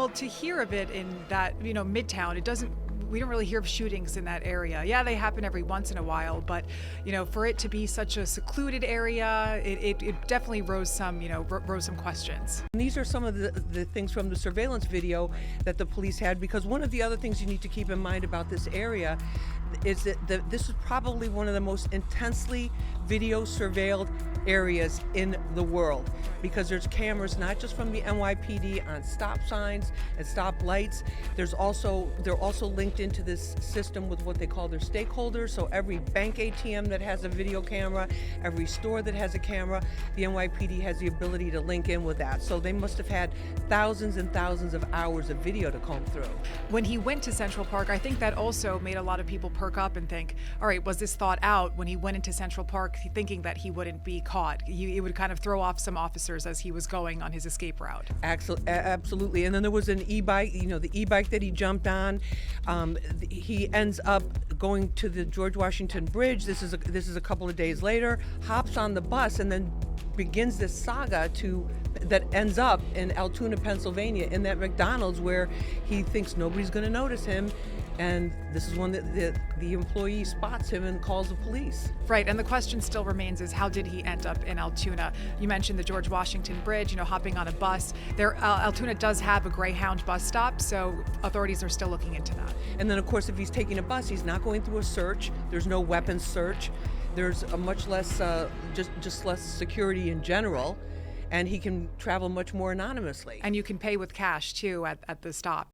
Well, to hear of it in that, midtown, we don't really hear of shootings in that area. Yeah, they happen every once in a while, but for it to be such a secluded area, it definitely rose some questions. And these are some of the things from the surveillance video that the police had, because one of the other things you need to keep in mind about this area is that this is probably one of the most intensely video surveilled areas in the world, because there's cameras not just from the NYPD on stop signs and stop lights. They're also linked into this system with what they call their stakeholders. So every bank ATM that has a video camera, every store that has a camera, the NYPD has the ability to link in with that. So they must have had thousands and thousands of hours of video to comb through. When he went to Central Park, I think that also made a lot of people perk up and think, all right, was this thought out when he went into Central Park thinking that he wouldn't be caught? It would kind of throw off some officers as he was going on his escape route. Absolutely. And then there was an e-bike, the e-bike that he jumped on. He ends up going to the George Washington Bridge. This is a couple of days later, hops on the bus, and then begins this saga that ends up in Altoona, Pennsylvania, in that McDonald's where he thinks nobody's going to notice him. And this is when the employee spots him and calls the police. Right, and the question still remains is how did he end up in Altoona? You mentioned the George Washington Bridge, hopping on a bus. Altoona does have a Greyhound bus stop, so authorities are still looking into that. And then, of course, if he's taking a bus, he's not going through a search. There's no weapons search. There's a much less, just less security in general, and he can travel much more anonymously. And you can pay with cash, too, at the stop.